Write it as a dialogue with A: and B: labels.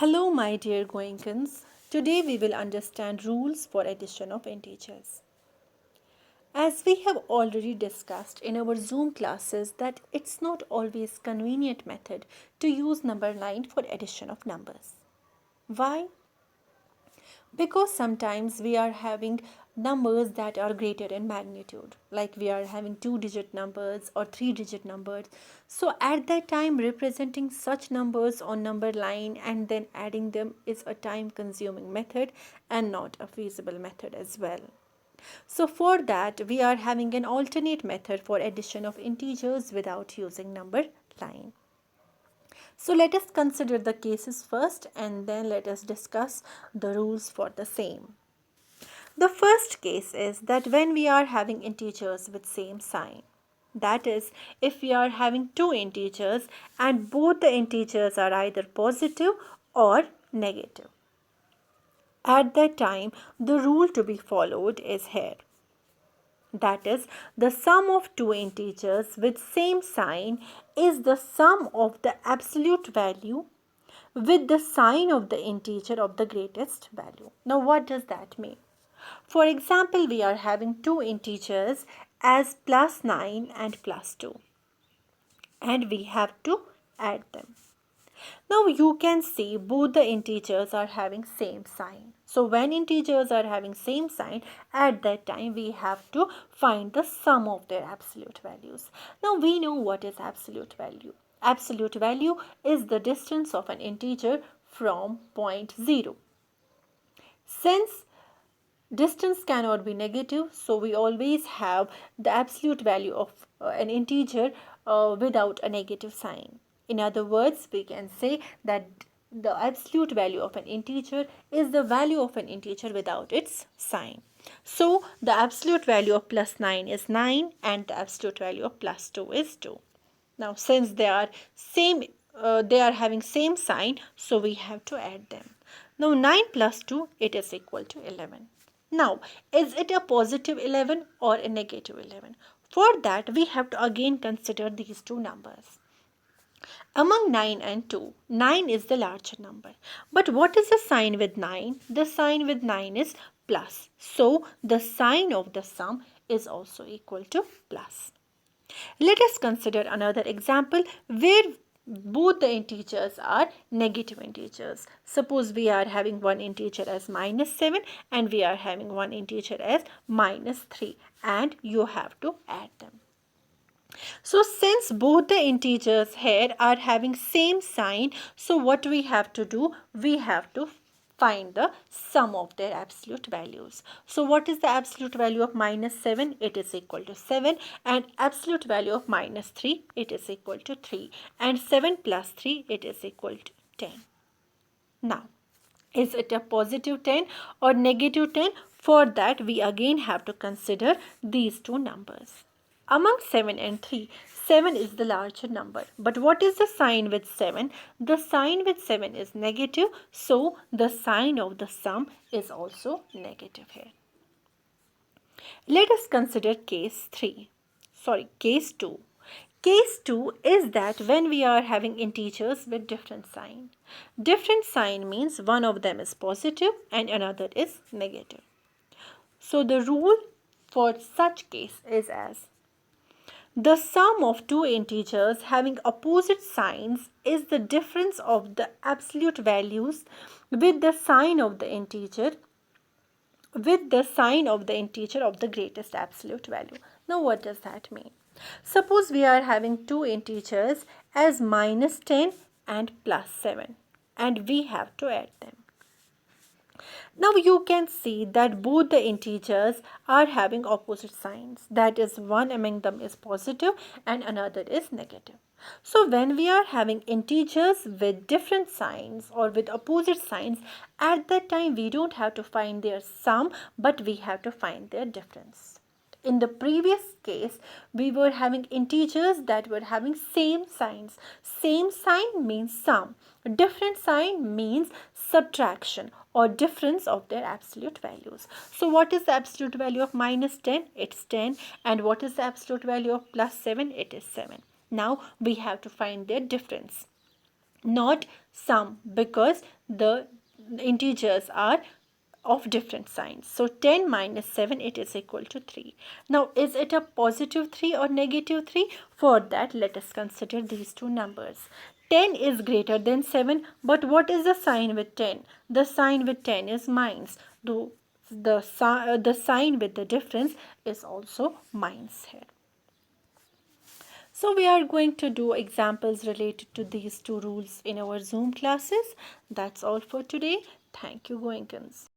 A: Hello, my dear Goenkans. Today we will understand rules for addition of integers. As we have already discussed in our Zoom classes that it's not always convenient method to use number line for addition of numbers. Why? Because sometimes we are having numbers that are greater in magnitude, like we are having 2-digit numbers or 3-digit numbers. So at that time, representing such numbers on number line and then adding them is a time consuming method and not a feasible method as well. So for that, we are having an alternate method for addition of integers without using number line. So let us consider the cases first and then let us discuss the rules for the same. The first case is that when we are having integers with same sign. That is, if we are having two integers and both the integers are either positive or negative. At that time, the rule to be followed is here. That is, the sum of two integers with same sign is the sum of the absolute value with the sign of the integer of the greatest value. Now, what does that mean? For example, we are having two integers as plus 9 and plus 2, and we have to add them. Now you can see both the integers are having same sign. So when integers are having same sign, at that time we have to find the sum of their absolute values. Now we know what is absolute value. Absolute value is the distance of an integer from point 0. Since distance cannot be negative, so we always have the absolute value of an integer without a negative sign. In other words, we can say that the absolute value of an integer is the value of an integer without its sign. So the absolute value of plus 9 is 9 and the absolute value of plus 2 is 2. Now since they are having same sign, so we have to add them. Now 9 plus 2, it is equal to 11. Now, is it a positive 11 or a negative 11? For that, we have to again consider these two numbers. Among 9 and 2, 9 is the larger number. But what is the sign with 9? The sign with 9 is plus. So, the sign of the sum is also equal to plus. Let us consider another example where both the integers are negative integers. Suppose we are having one integer as minus 7 and we are having one integer as minus 3 and you have to add them. So since both the integers here are having same sign, so what we have to do? We have to find the sum of their absolute values. So what is the absolute value of minus 7? It is equal to 7, and absolute value of minus 3, it is equal to 3, and 7 plus 3, it is equal to 10. Now, is it a positive 10 or negative 10? For that, we again have to consider these two numbers. Among 7 and 3, 7 is the larger number. But what is the sign with 7? The sign with 7 is negative, so the sign of the sum is also negative here. Let us consider case 2. Case 2 is that when we are having integers with different sign. Different sign means one of them is positive and another is negative. So the rule for such case is as the sum of two integers having opposite signs is the difference of the absolute values with the sign of the integer of the greatest absolute value. Now what does that mean? Suppose we are having two integers as minus 10 and plus 7 and we have to add them. Now you can see that both the integers are having opposite signs. That is, one among them is positive and another is negative. So when we are having integers with different signs or with opposite signs, at that time we don't have to find their sum, but we have to find their difference. In the previous case, we were having integers that were having same signs. Same sign means sum. Different sign means subtraction or difference of their absolute values. So what is the absolute value of minus 10? It's 10. And what is the absolute value of plus 7? It is 7. Now we have to find their difference. not sum, because the integers are of different signs. So 10 minus 7, it is equal to 3. Now, is it a positive 3 or negative 3? For that, let us consider these two numbers. 10 is greater than 7, but what is the sign with 10? The sign with 10 is minus, though the sign with the difference is also minus here. So we are going to do examples related to these two rules in our Zoom classes. That's all for today. Thank you, Goenkans.